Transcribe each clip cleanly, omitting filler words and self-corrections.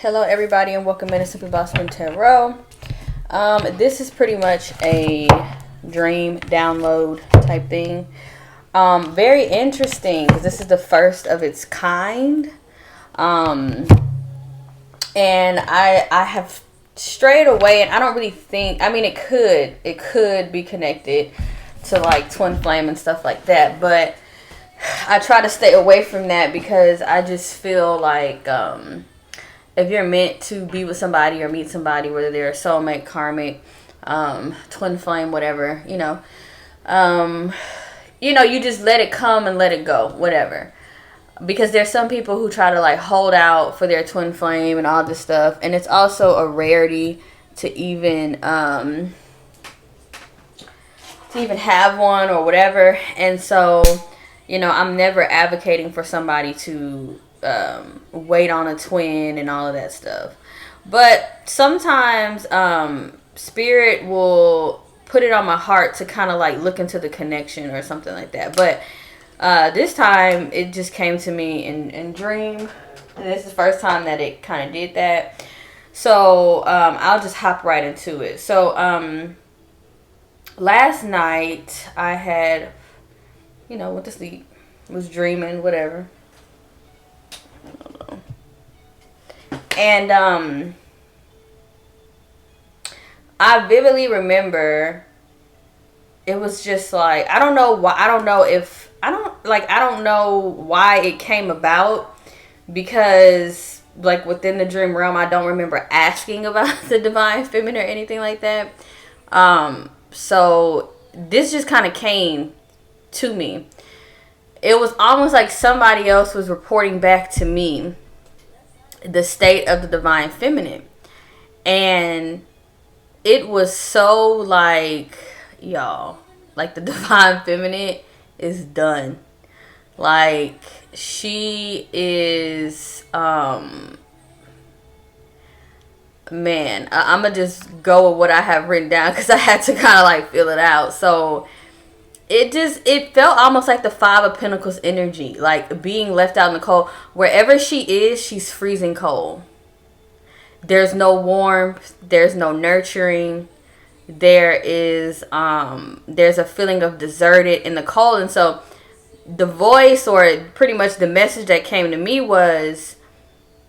Hello everybody and welcome to Simply Blossoming Tarot. This is pretty much a dream download type thing. Very interesting because this is the first of its kind. And I have strayed away, and I don't really think, I mean, it could be connected to like twin flame and stuff like that, but I try to stay away from that because I just feel like if you're meant to be with somebody or meet somebody, whether they're a soulmate, karmic, twin flame, whatever, you just let it come and let it go, whatever. Because there's some people who try to like hold out for their twin flame and all this stuff, and it's also a rarity to even have one or whatever. And so, I'm never advocating for somebody to wait on a twin and all of that stuff. But sometimes spirit will put it on my heart to kind of like look into the connection or something like that. But this time it just came to me in dream, and this is the first time that it kind of did that. So I'll just hop right into it. So last night I had went to sleep, was dreaming, whatever. I don't know. And I vividly remember it was just like, I don't know why it came about, because like within the dream realm I don't remember asking about the divine feminine or anything like that. So this just kind of came to me. It was almost like somebody else was reporting back to me the state of the divine feminine. And it was so like, y'all, like the divine feminine is done. Like, she is, man, I'm gonna just go with what I have written down because I had to kind of like feel it out. So it felt almost like the Five of Pentacles energy, like being left out in the cold. Wherever she is, she's freezing cold. There's no warmth, there's no nurturing. There's a feeling of deserted in the cold. And so the voice, or pretty much the message that came to me, was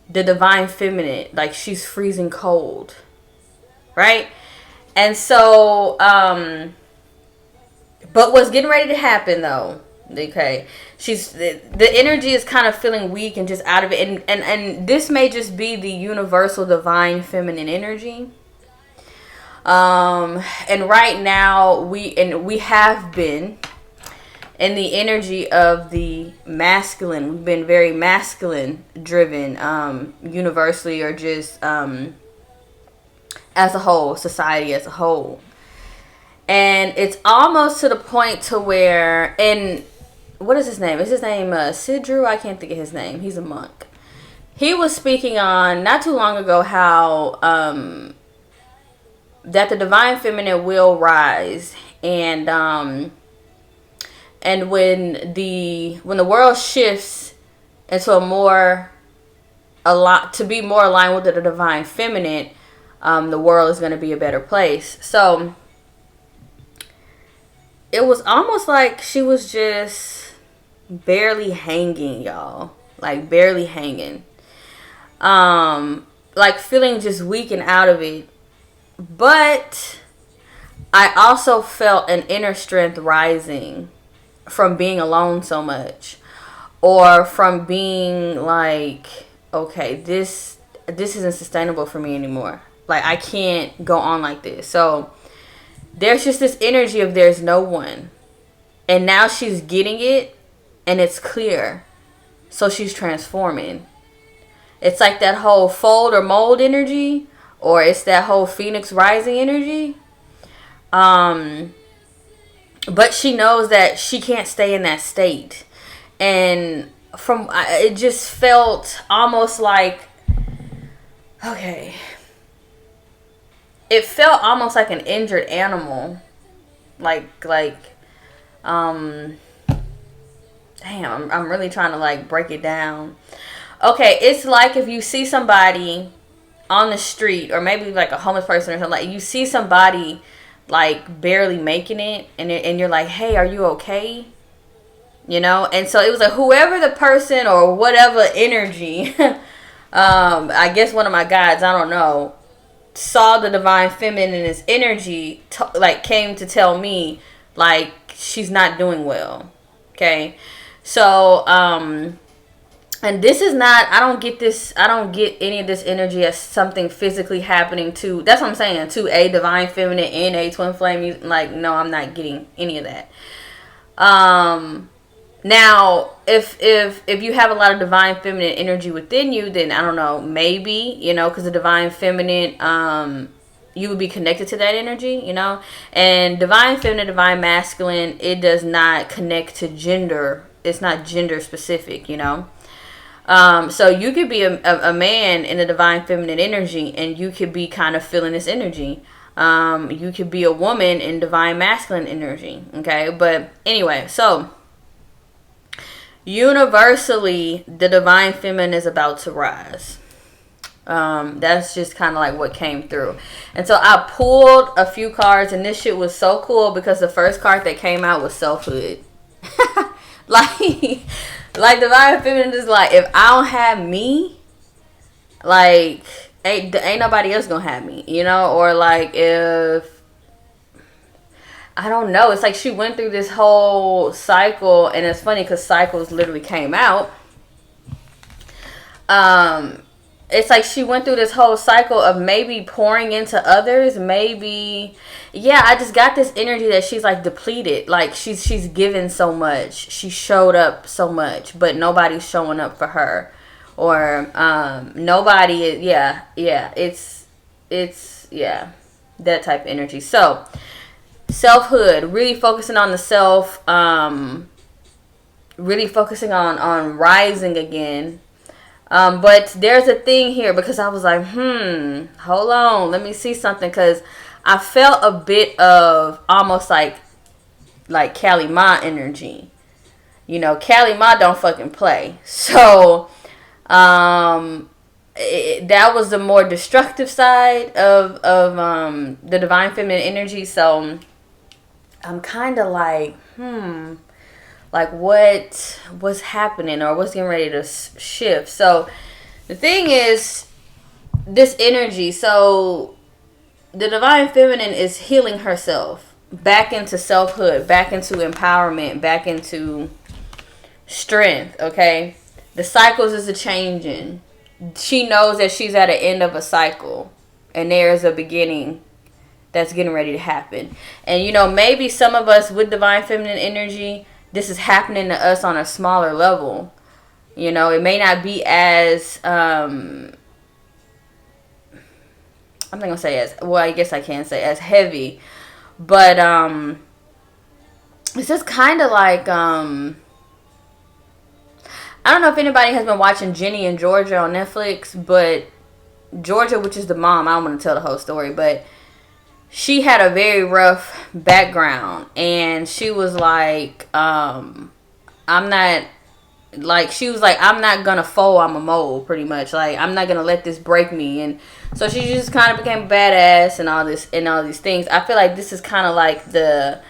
the divine feminine, like she's freezing cold, right? And so but what's getting ready to happen though, okay, the energy is kind of feeling weak and just out of it, and this may just be the universal divine feminine energy. And right now we have been in the energy of the masculine. We've been very masculine driven, universally, or just as a whole, society as a whole. And it's almost to the point to where, and what is his name? Is his name Sidru? I can't think of his name. He's a monk. He was speaking on not too long ago how that the divine feminine will rise, and when the world shifts into to be more aligned with the divine feminine, the world is going to be a better place. So it was almost like she was just barely hanging, y'all. Like barely hanging. Like feeling just weak and out of it. But I also felt an inner strength rising from being alone so much. Or from being like, okay, this isn't sustainable for me anymore. Like, I can't go on like this. So there's just this energy of there's no one. And now she's getting it, and it's clear. So she's transforming. It's like that whole fold or mold energy, or it's that whole phoenix rising energy. But she knows that she can't stay in that state. And it just felt almost like, okay, it felt almost like an injured animal. Damn, I'm really trying to like break it down. Okay, it's like if you see somebody on the street, or maybe like a homeless person or something, like you see somebody like barely making it, and you're like, hey, are you okay? You know? And so it was like whoever the person or whatever energy, I guess one of my guides, I don't know, saw the divine feminine's energy, like came to tell me like she's not doing well. Okay. So, and this is not, I don't get any of this energy as something physically happening to, that's what I'm saying, to a divine feminine and a twin flame. Like, no, I'm not getting any of that. Now, if you have a lot of divine feminine energy within you, then I don't know, maybe, you know, because the divine feminine, you would be connected to that energy, you know, and divine feminine, divine masculine, it does not connect to gender. It's not gender specific, you know. So you could be a man in a divine feminine energy, and you could be kind of feeling this energy. You could be a woman in divine masculine energy. Okay. But anyway, so universally, the divine feminine is about to rise. That's just kind of like what came through. And so I pulled a few cards, and this shit was so cool because the first card that came out was selfhood. Like divine feminine is like, if I don't have me, like ain't nobody else gonna have me, you know? Or like, if I don't know, it's like she went through this whole cycle, and it's funny because cycles literally came out. It's like she went through this whole cycle of maybe pouring into others, maybe. Yeah, I just got this energy that she's like depleted. Like she's given so much. She showed up so much, but nobody's showing up for her. Or nobody is, it's that type of energy. So selfhood, really focusing on the self, really focusing on rising again. But there's a thing here, because I was like, hold on, let me see something, because I felt a bit of almost like Kali Ma energy. You know, Kali Ma don't fucking play. So, that was the more destructive side of the divine feminine energy. So, I'm kind of like, like what's happening, or what's getting ready to shift. So the thing is, this energy, so the divine feminine is healing herself back into selfhood, back into empowerment, back into strength. Okay, the cycles is a changing. She knows that she's at the end of a cycle, and there's a beginning that's getting ready to happen. And you know, maybe some of us with divine feminine energy, this is happening to us on a smaller level. You know, it may not be as, I'm not going to say as, well, I guess I can say as heavy. But, it's just kind of like, I don't know if anybody has been watching Ginny and Georgia on Netflix, but Georgia, which is the mom, I don't want to tell the whole story, but she had a very rough background, and she was like, I'm not, like, she was like, I'm not gonna fold, I'm a mole, pretty much. Like, I'm not gonna let this break me. And so she just kind of became badass and all this, and all these things. I feel like this is kind of like the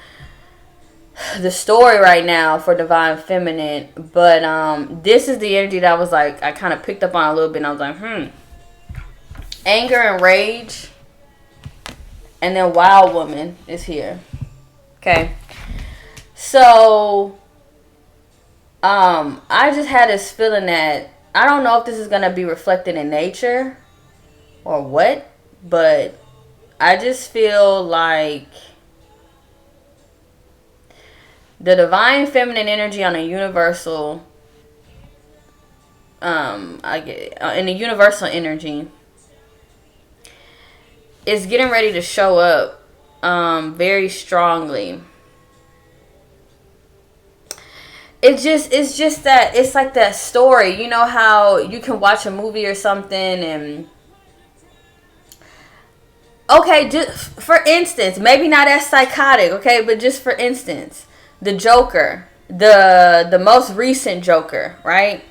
story right now for divine feminine. But this is the energy that I was like, I kind of picked up on a little bit, and I was like, anger and rage. And then Wild Woman is here. Okay. So, I just had this feeling that, I don't know if this is going to be reflected in nature or what, but I just feel like the divine feminine energy on a universal, in the universal energy, is getting ready to show up very strongly. It's just that, it's like that story. You know how you can watch a movie or something, and okay, just for instance, maybe not as psychotic, okay, but just for instance, the Joker, the most recent Joker, right?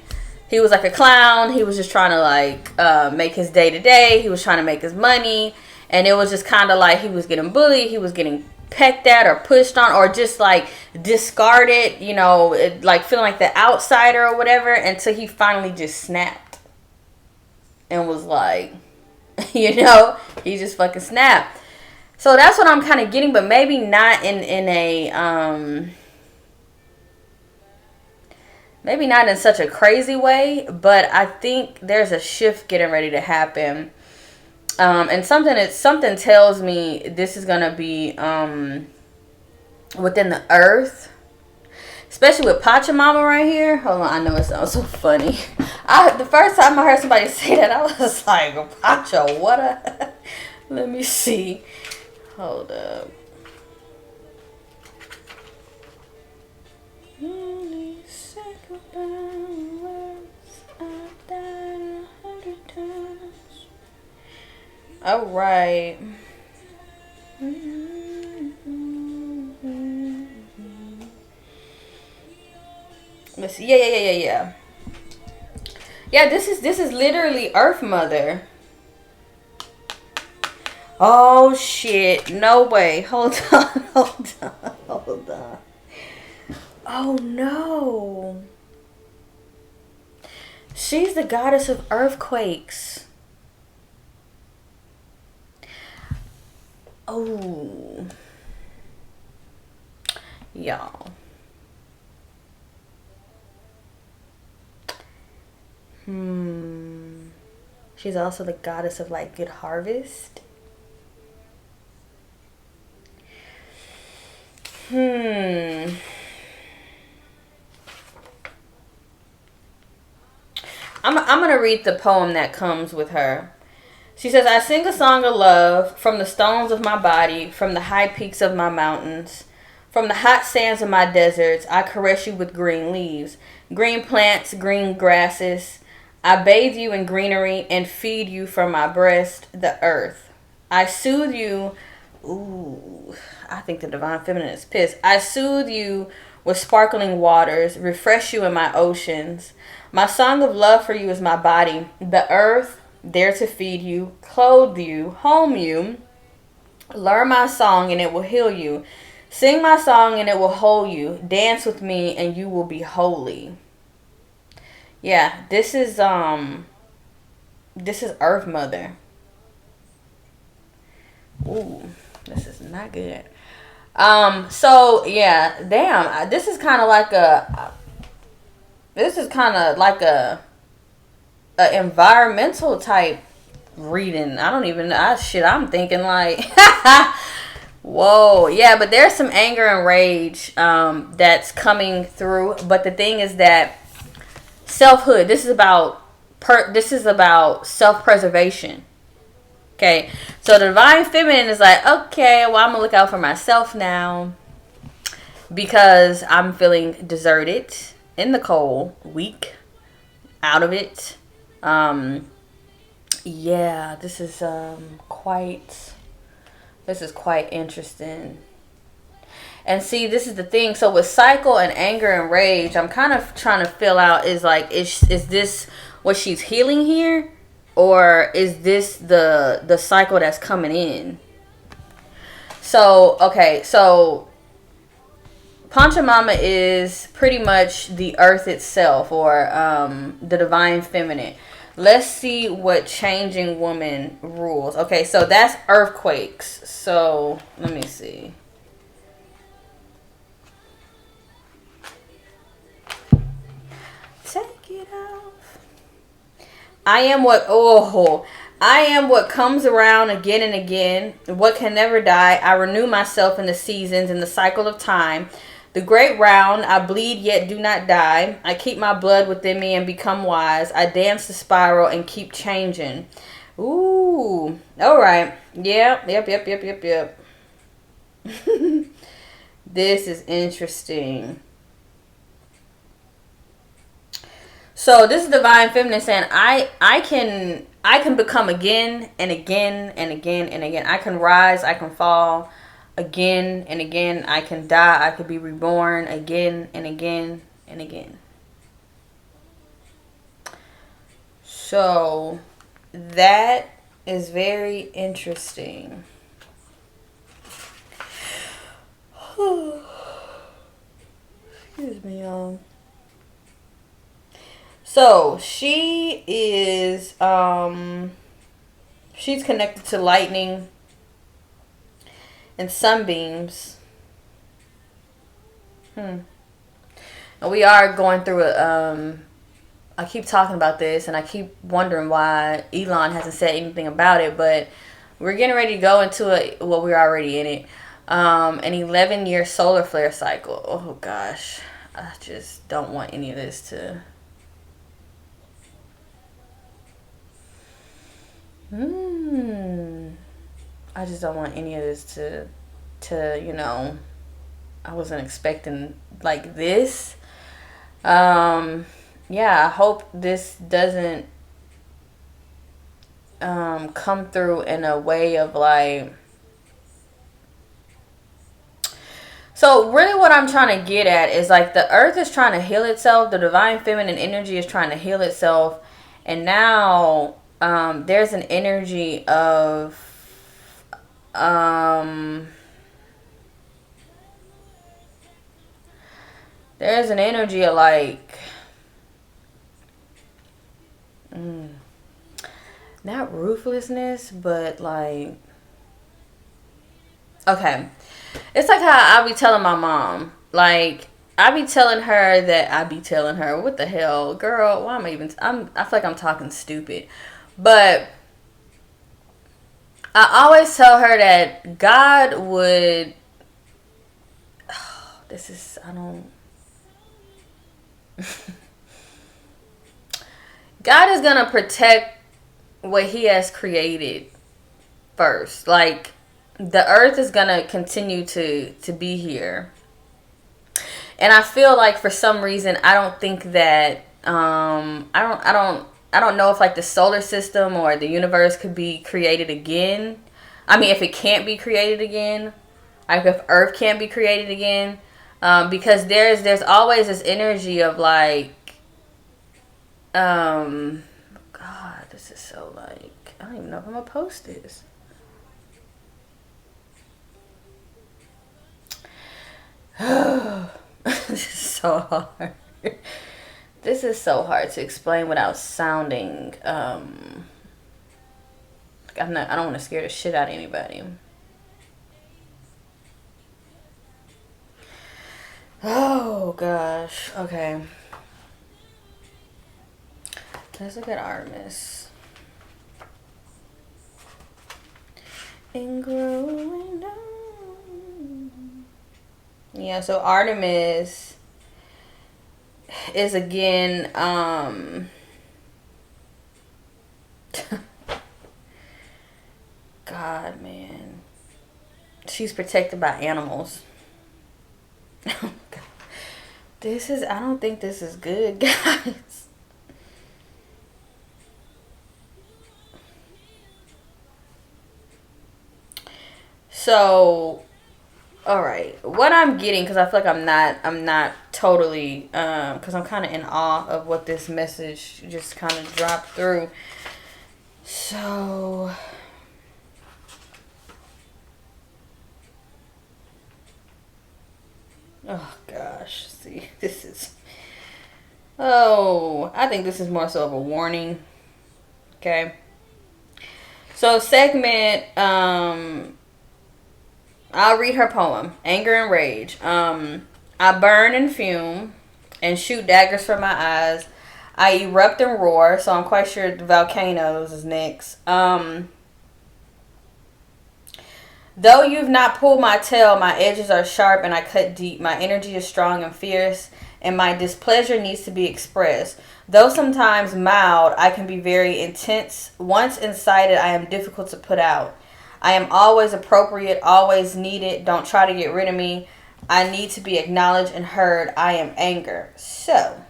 He was like a clown. He was just trying to like make his day to day. He was trying to make his money. And it was just kind of like he was getting bullied. He was getting pecked at or pushed on or just like discarded, you know, like feeling like the outsider or whatever, until he finally just snapped and was like, you know, he just fucking snapped. So that's what I'm kind of getting, but maybe not in a maybe not in such a crazy way, but I think there's a shift getting ready to happen. And something tells me this is gonna be within the earth, especially with Pachamama right here. Hold on, I know it sounds so funny. The first time I heard somebody say that, I was like, Pacha, what a... Let me see. Hold up. All right. Let's see. Yeah. Yeah, this is literally Earth Mother. Oh shit! No way. Hold on. Oh no. She's the goddess of earthquakes. Oh. Y'all. She's also the goddess of like good harvest. I'm gonna read the poem that comes with her. She says, I sing a song of love from the stones of my body, from the high peaks of my mountains, from the hot sands of my deserts. I caress you with green leaves, green plants, green grasses. I bathe you in greenery and feed you from my breast, the earth. I soothe you. Ooh, I think the divine feminine is pissed. I soothe you with sparkling waters, refresh you in my oceans. My song of love for you is my body, the earth, there to feed you, clothe you, home you. Learn my song and it will heal you. Sing my song and it will hold you. Dance with me and you will be holy. Yeah, this is Earth Mother. Ooh, this is not good. So yeah, damn, this is kind of like a environmental type reading. I don't even know. I'm thinking like, whoa, yeah. But there's some anger and rage that's coming through. But the thing is that selfhood. This is about self-preservation. Okay, so the divine feminine is like, okay, well, I'm gonna look out for myself now because I'm feeling deserted, in the cold, weak, out of it. Yeah, this is quite interesting. And see, this is the thing. So with cycle and anger and rage, I'm kind of trying to fill out is this what she's healing here? Or is this the cycle that's coming in? So, okay, so Pachamama is pretty much the earth itself, or the divine feminine. Let's see what changing woman rules. Okay, so that's earthquakes. So, let me see. Take it off. I am what comes around again and again, what can never die. I renew myself in the seasons, in the cycle of time. The great round, I bleed yet do not die. I keep my blood within me and become wise. I dance the spiral and keep changing. Ooh, all right. Yep. This is interesting. So this is divine feminine saying I can become again and again and again and again. I can rise, I can fall again and again. I can die, I could be reborn again and again and again. So that is very interesting. Excuse me, y'all. So she is she's connected to lightning and sunbeams. And we are going through a I keep talking about this and I keep wondering why Elon hasn't said anything about it, but we're getting ready to go into it. Well, we're already in it. An 11-year solar flare cycle. Oh gosh, I just don't want any of this to. I just don't want any of this to you know. I wasn't expecting like this. Yeah, I hope this doesn't come through in a way of like. So really what I'm trying to get at is like the earth is trying to heal itself. The divine feminine energy is trying to heal itself. And now there's an energy of there's an energy of like not ruthlessness, but like, okay, it's like how I be telling my mom, like I be telling her that I be telling her, what the hell, girl, why am I even I feel like I'm talking stupid, but I always tell her that God would God is gonna protect what he has created first. Like the earth is gonna continue to be here. And I feel like for some reason I don't think that I don't know if like the solar system or the universe could be created again. I mean, if it can't be created again, like if Earth can't be created again, because there's always this energy of like, God, this is so like, I don't even know if I'm gonna post this. This is so hard. This is so hard to explain without sounding. I don't want to scare the shit out of anybody. Oh gosh. Okay. Let's look at Artemis. And growing on. Yeah. So Artemis is again God, man, she's protected by animals. This is, I don't think this is good, guys. So all right, what I'm getting, because I feel like I'm not totally, because I'm kind of in awe of what this message just kind of dropped through. So, oh gosh, see, this is, I think this is more so of a warning. Okay. So Sekhmet, I'll read her poem, Anger and Rage. I burn and fume and shoot daggers from my eyes. I erupt and roar, so I'm quite sure the volcanoes is next. Though you've not pulled my tail, my edges are sharp and I cut deep. My energy is strong and fierce, and my displeasure needs to be expressed. Though sometimes mild, I can be very intense. Once incited, I am difficult to put out. I am always appropriate, always needed. Don't try to get rid of me. I need to be acknowledged and heard. I am anger. So,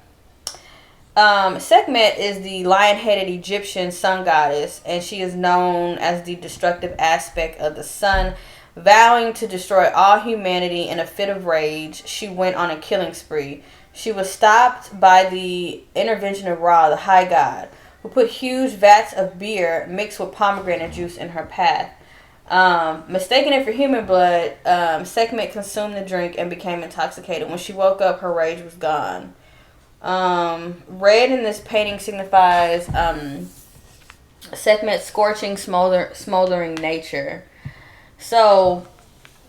Sekhmet is the lion-headed Egyptian sun goddess, and she is known as the destructive aspect of the sun. Vowing to destroy all humanity in a fit of rage, she went on a killing spree. She was stopped by the intervention of Ra, the high god, who put huge vats of beer mixed with pomegranate juice in her path. Mistaking it for human blood, Sekhmet consumed the drink and became intoxicated. When she woke up, her rage was gone. Red in this painting signifies Sekhmet's scorching, smoldering nature. So,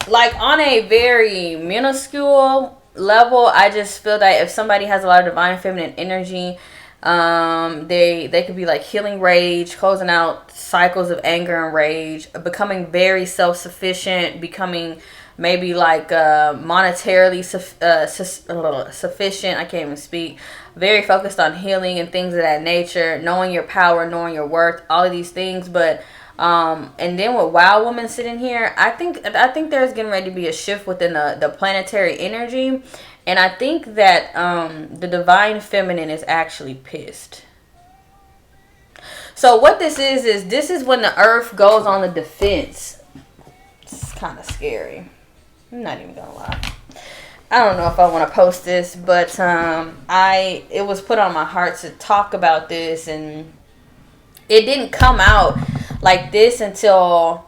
like, on a very minuscule level, I just feel that if somebody has a lot of divine feminine energy, they could be like healing rage, closing out cycles of anger and rage, becoming very self-sufficient, becoming maybe like monetarily sufficient. I can't even speak. Very focused on healing and things of that nature, knowing your power, knowing your worth, all of these things. But and then with Wild Woman sitting here, I think there's getting ready to be a shift within the planetary energy. And I think that the divine feminine is actually pissed. So what this is when the earth goes on the defense. It's kind of scary. I'm not even gonna lie. I don't know if I want to post this, but it was put on my heart to talk about this, and it didn't come out like this until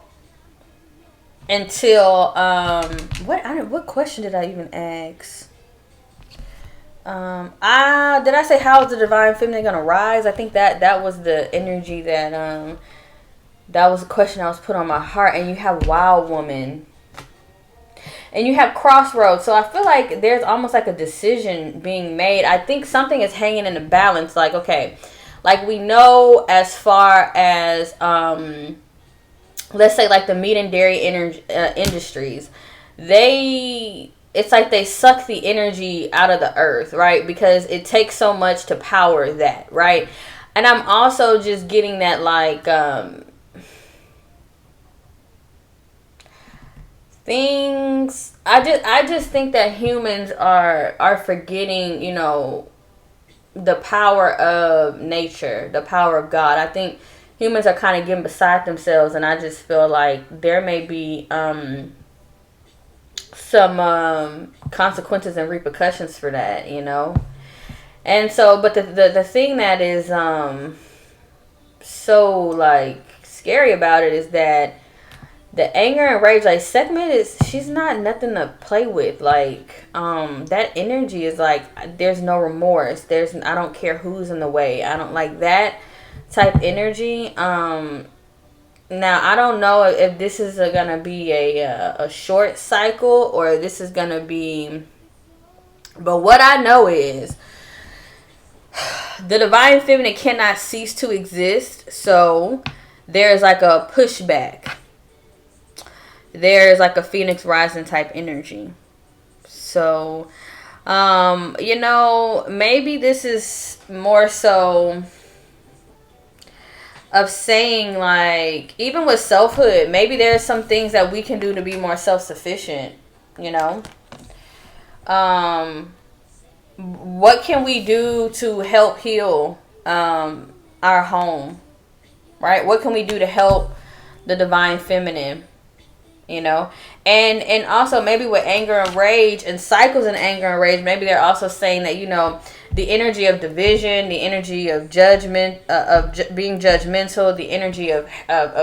what question did I even ask? Did I say how is the divine feminine gonna rise? I think that was the energy that was the question that was put on my heart. And you have Wild Woman, and you have Crossroads. So I feel like there's almost like a decision being made. I think something is hanging in the balance. Like, okay, like we know as far as let's say like the meat and dairy industries, it's like they suck the energy out of the earth, right? Because it takes so much to power that, right? And I'm also just getting that like things. I just think that humans are forgetting, you know, the power of nature, the power of God. I think humans are kind of getting beside themselves, and I just feel like there may be some consequences and repercussions for that, you know. And so, but the thing that is so like scary about it is that the anger and rage, like Sekhmet she's not nothing to play with. Like that energy is like there's no remorse. I don't care who's in the way. I don't like that type energy. Now, I don't know if this is going to be a short cycle or this is going to be... But what I know is the divine feminine cannot cease to exist. So there's like a pushback. There's like a phoenix rising type energy. So, you know, maybe this is more so... of saying like, even with selfhood, maybe there's some things that we can do to be more self-sufficient, you know. What can we do to help heal our home, right? What can we do to help the divine feminine, you know? And also maybe with anger and rage and cycles in anger and rage, maybe they're also saying that, you know, the energy of division, the energy of judgment, being judgmental, the energy of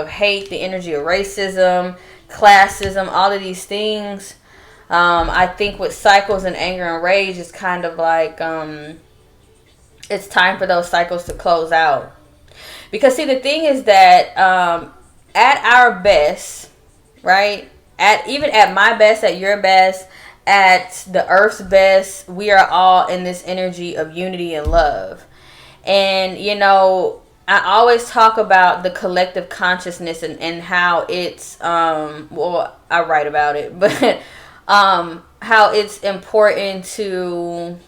hate, the energy of racism, classism, all of these things. I think with cycles and anger and rage, it's kind of like it's time for those cycles to close out. Because see, the thing is that at our best, right? Even at my best, at your best, at the earth's best, we are all in this energy of unity and love. And, you know, I always talk about the collective consciousness and how it's, well, I write about it, but how it's important to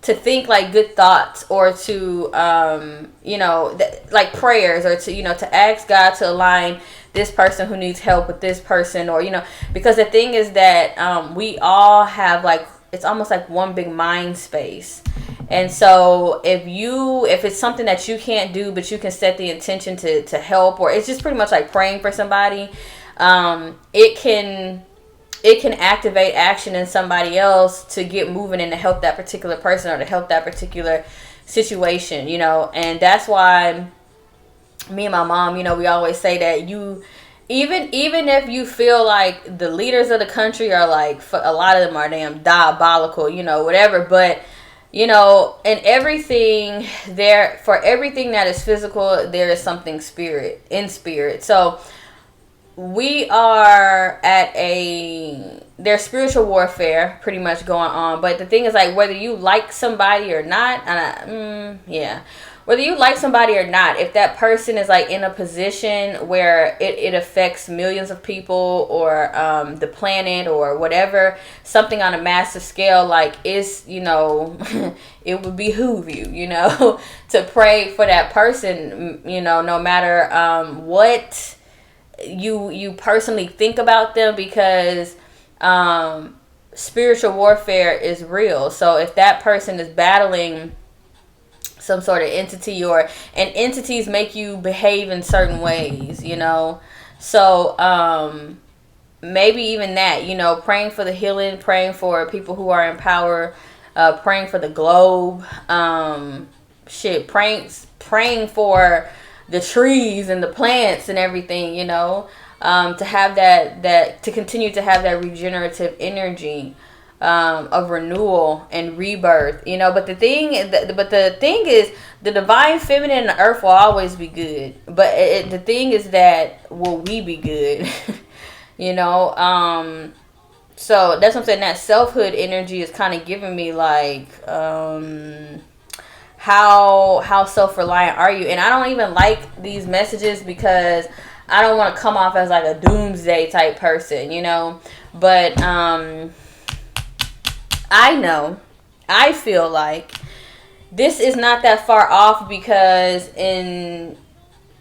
think like good thoughts, or to, you know, like prayers, or to, you know, to ask God to align this person who needs help with this person, or, you know, because the thing is that we all have like, it's almost like one big mind space. And so if it's something that you can't do, but you can set the intention to help, or it's just pretty much like praying for somebody, it can activate action in somebody else to get moving and to help that particular person or to help that particular situation, you know. And that's why me and my mom, you know, we always say that you, even if you feel like the leaders of the country are like, a lot of them are damn diabolical, you know, whatever, but you know, and everything there, for everything that is physical, there is something in spirit. So we are at there's spiritual warfare pretty much going on. But the thing is, like, whether you like somebody or not, whether you like somebody or not, if that person is like in a position where it affects millions of people, or the planet, or whatever, something on a massive scale, like, it's, you know, it would behoove you, you know, to pray for that person, you know, no matter what you personally think about them, because spiritual warfare is real. So if that person is battling some sort of entity, and entities make you behave in certain ways, you know, so maybe even that, you know, praying for the healing, praying for people who are in power, praying for the globe, praying for the trees and the plants and everything, you know, to have that to continue to have that regenerative energy of renewal and rebirth, you know. But the thing is, the divine feminine and the earth will always be good. But the thing is that, will we be good? You know. So that's what I'm saying. That selfhood energy is kind of giving me like, how self-reliant are you? And I don't even like these messages, because I don't want to come off as like a doomsday type person, you know. But I feel like this is not that far off, because in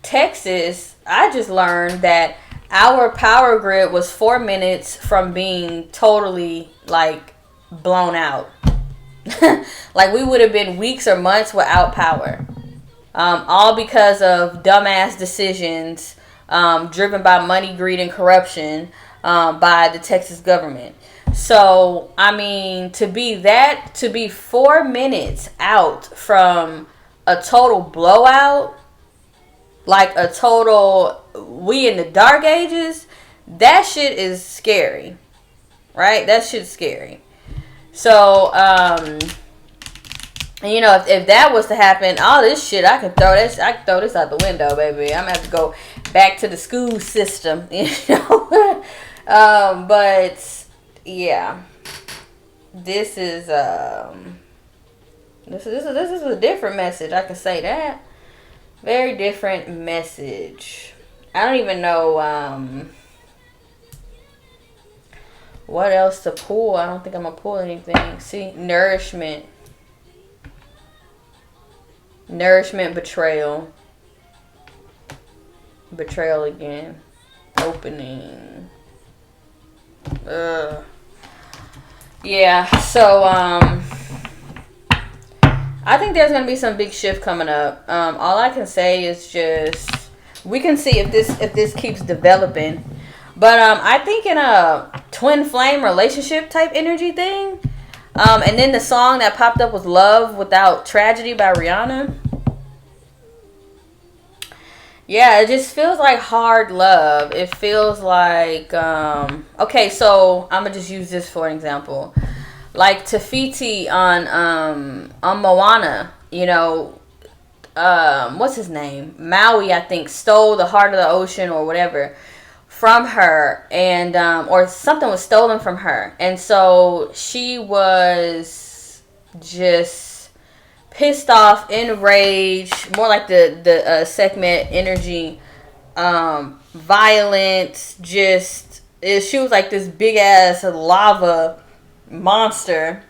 Texas, I just learned that our power grid was 4 minutes from being totally like blown out. Like, we would have been weeks or months without power, all because of dumbass decisions, driven by money, greed, and corruption, by the Texas government. So I mean, to be 4 minutes out from a total blowout, like a total, we in the dark ages, that shit is scary, right? That shit's scary. So, you know, if that was to happen, all this shit, I can throw this out the window, baby. I'm gonna have to go back to the school system, you know. But yeah, this is a different message. I can say that. Very different message. I don't even know what else to pull. I don't think I'm gonna pull anything. See, nourishment, betrayal again, opening. Yeah. So I think there's gonna be some big shift coming up. All I can say is just, we can see if this keeps developing. But I think in a twin flame relationship type energy thing. And then the song that popped up was Love Without Tragedy by Rihanna. Yeah, it just feels like hard love. It feels like, okay, so I'm going to just use this for an example. Like Tafiti on Moana, you know, what's his name? Maui, I think, stole the heart of the ocean or whatever from her, and or something was stolen from her, and so she was just pissed off, enraged, more like the Sekhmet energy, violent, just she was like this big ass lava monster.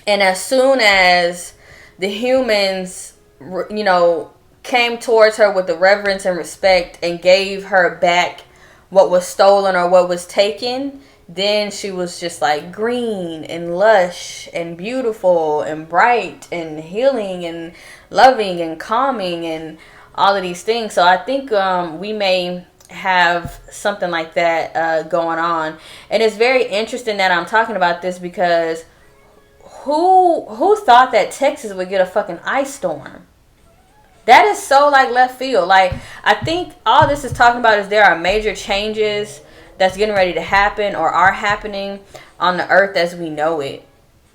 And as soon as the humans, you know, came towards her with the reverence and respect and gave her back what was stolen or what was taken, then she was just like green and lush and beautiful and bright and healing and loving and calming and all of these things. So I think we may have something like that going on. And it's very interesting that I'm talking about this, because who thought that Texas would get a fucking ice storm? That is so like left field. Like, I think all this is talking about is there are major changes that's getting ready to happen or are happening on the earth as we know it.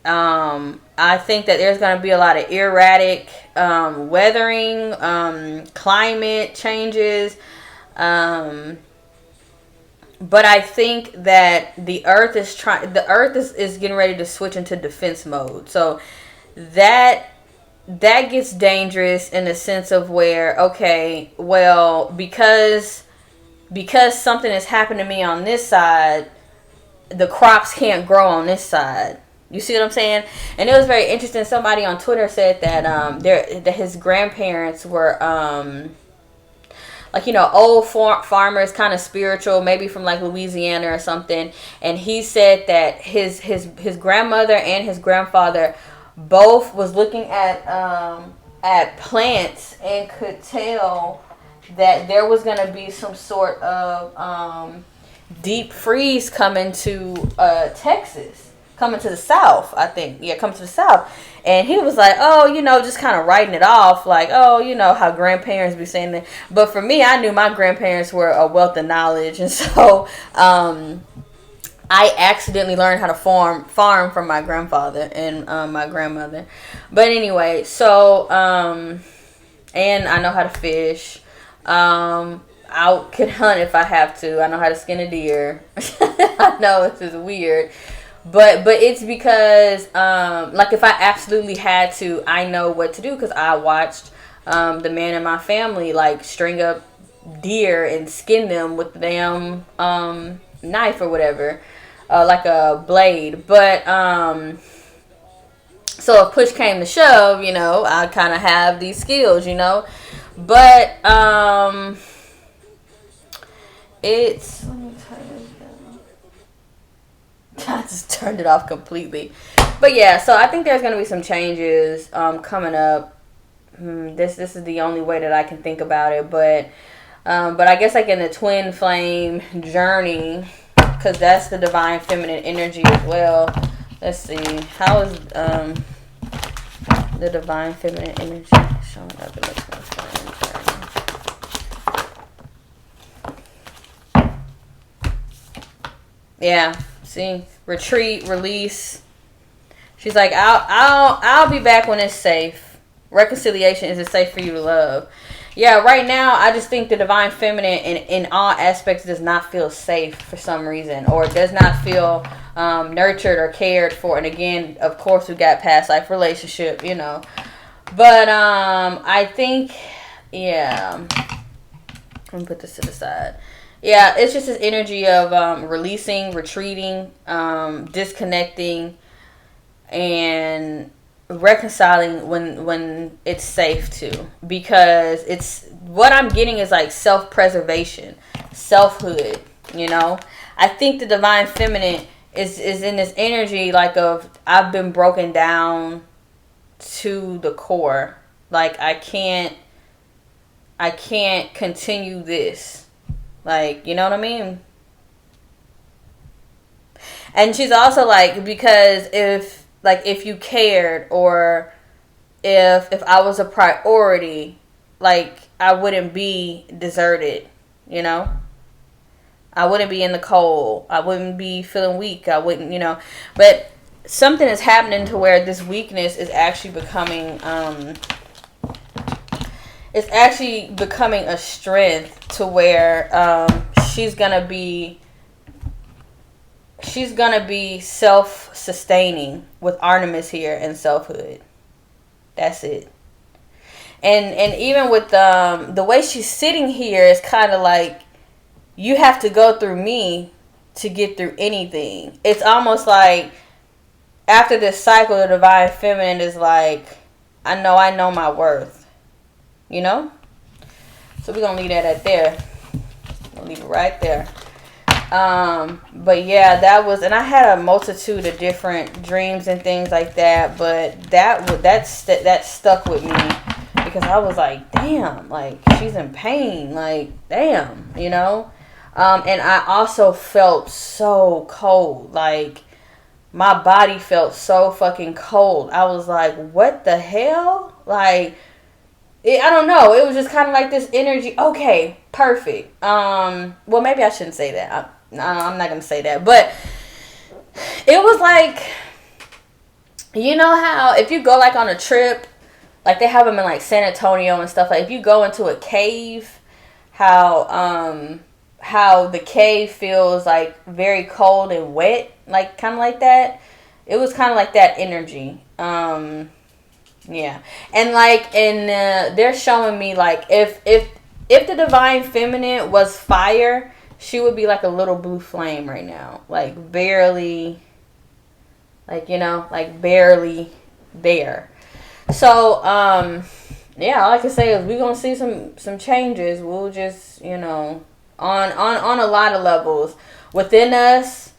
I think that there's going to be a lot of erratic weathering, climate changes. But I think that the earth is getting ready to switch into defense mode. So that gets dangerous in the sense of where, okay, well, because something has happened to me on this side, the crops can't grow on this side. You see what I'm saying? And it was very interesting. Somebody on Twitter said that his grandparents were like, you know, old farmers, kind of spiritual, maybe from like Louisiana or something. And he said that his grandmother and his grandfather both was looking at plants and could tell that there was going to be some sort of deep freeze coming to Texas, coming to the south, I think. Yeah, coming to the south. And he was like, oh, you know, just kind of writing it off, like, oh, you know, how grandparents be saying that. But for me, I knew my grandparents were a wealth of knowledge. And so I accidentally learned how to farm from my grandfather and my grandmother. But anyway, so, and I know how to fish. I could hunt if I have to. I know how to skin a deer. I know this is weird. But it's because, like, if I absolutely had to, I know what to do, because I watched the man in my family, like, string up deer and skin them with the damn knife or whatever, like a blade. But so if push came to shove, you know, I kind of have these skills, you know. But it's, let me turn this down. I just turned it off completely. But yeah, so I think there's going to be some changes coming up. This is the only way that I can think about it. But I guess like in the twin flame journey, because that's the divine feminine energy as well. Let's see. How is the divine feminine energy showing up in the twin flame journey? Yeah. See, retreat, release. She's like, I'll be back when it's safe. Reconciliation, is it safe for you to love? Yeah, right now I just think the divine feminine in all aspects does not feel safe for some reason, or does not feel nurtured or cared for. And again, of course, we got past life relationship, you know. But I think, yeah. Let me put this to the side. Yeah, it's just this energy of releasing, retreating, disconnecting, and reconciling when it's safe to. Because it's, what I'm getting is like self-preservation, selfhood, you know. I think the divine feminine is in this energy like of, I've been broken down to the core. Like, I can't continue this. Like, you know what I mean? And she's also like, because if you cared, or if I was a priority, like, I wouldn't be deserted, you know? I wouldn't be in the cold. I wouldn't be feeling weak. I wouldn't, you know. But something is happening to where this weakness is actually becoming, it's actually becoming a strength, to where she's gonna be self-sustaining with Artemis here and selfhood. That's it. And even with the way she's sitting here is kind of like, you have to go through me to get through anything. It's almost like after this cycle, the divine feminine is like, I know my worth. You know? So we're going to leave that at there. I'll leave it right there. But yeah, that was, and I had a multitude of different dreams and things like that, but that stuck with me, because I was like, damn, like, she's in pain, like, damn, you know. And I also felt so cold, like my body felt so fucking cold. I was like, what the hell? Like, I don't know. It was just kind of like this energy. Okay, perfect. Well, maybe I shouldn't say that. I'm not going to say that. But it was like, you know how if you go like on a trip, like they have them in like San Antonio and stuff. Like if you go into a cave, how the cave feels like very cold and wet, like kind of like that. It was kind of like that energy. Yeah, and like they're showing me like if the divine feminine was fire, she would be like a little blue flame right now, like barely, like, you know, like barely there. So yeah, all I can say is we're gonna see some changes. We'll just, you know, on a lot of levels within us.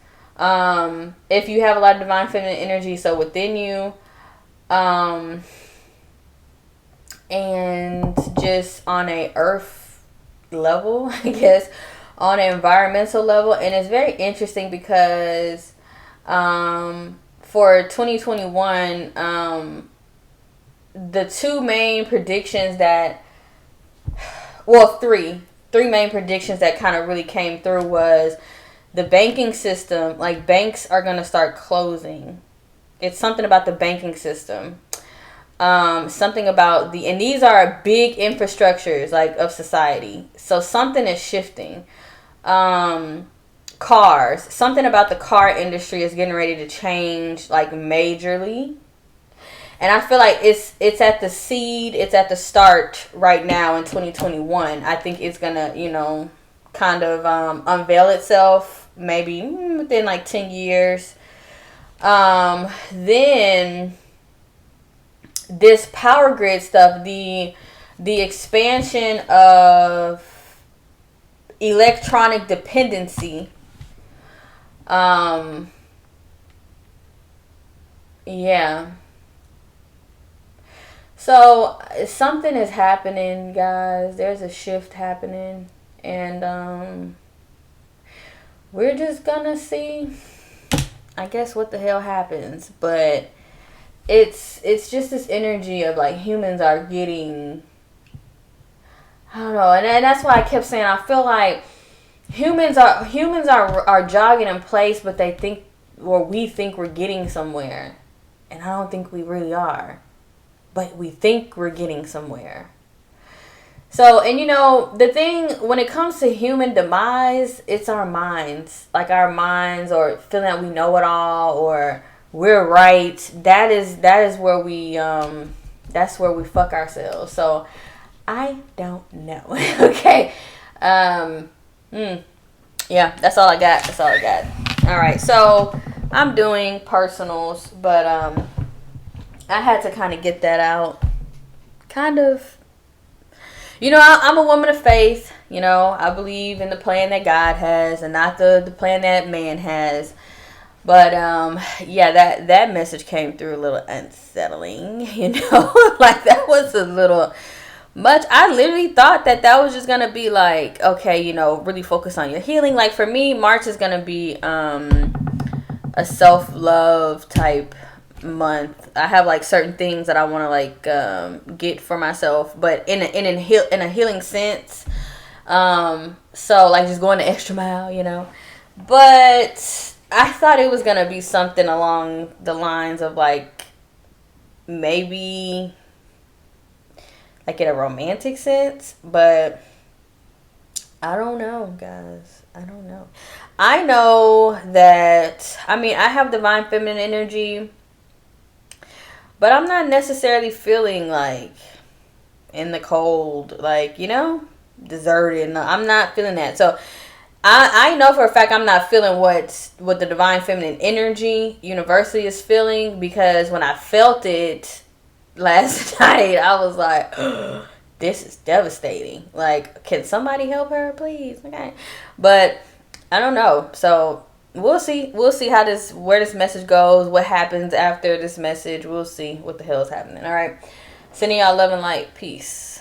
If you have a lot of divine feminine energy, so within you, and just on a earth level, I guess, on an environmental level. And it's very interesting because for 2021, the two main predictions that, well, three main predictions that kind of really came through was the banking system. Like banks are going to start closing. It's something about the banking system. Something about and these are big infrastructures like of society. So something is shifting. Cars, something about the car industry is getting ready to change like majorly. And I feel like it's at the seed, it's at the start right now in 2021. I think it's gonna, you know, kind of unveil itself maybe within like 10 years. Then this power grid stuff, the expansion of electronic dependency. Yeah. So something is happening, guys. There's a shift happening, and we're just gonna see, I guess, what the hell happens. But it's just this energy of like humans are getting, I don't know, and that's why I kept saying I feel like humans are jogging in place, but they think, or we think we're getting somewhere, and I don't think we really are. But we think we're getting somewhere. So, and you know, the thing when it comes to human demise, it's our minds. Like our minds, or feeling that we know it all, or we're right. That is where we that's where we fuck ourselves. So I don't know. Okay. Yeah, that's all I got. All right. So I'm doing personals, but I had to kind of get that out. Kind of. You know, I'm a woman of faith. You know, I believe in the plan that God has and not the plan that man has. But, yeah, that message came through a little unsettling, you know. Like, that was a little much. I literally thought that was just going to be like, okay, you know, really focus on your healing. Like, for me, March is going to be a self-love type month. I have like certain things that I want to like get for myself, but in a healing sense. So like just going the extra mile, you know. But I thought it was gonna be something along the lines of like maybe like in a romantic sense, but I don't know, guys. I don't know. I know that, I mean, I have divine feminine energy, but I'm not necessarily feeling like in the cold, like, you know, deserted. I'm not feeling that. So I know for a fact I'm not feeling what the divine feminine energy universally is feeling, because when I felt it last night, I was like, oh, this is devastating. Like, can somebody help her, please? Okay. But I don't know. So we'll see how where this message goes, what happens after this message. We'll see what the hell is happening. All right. Sending y'all love and light. Peace.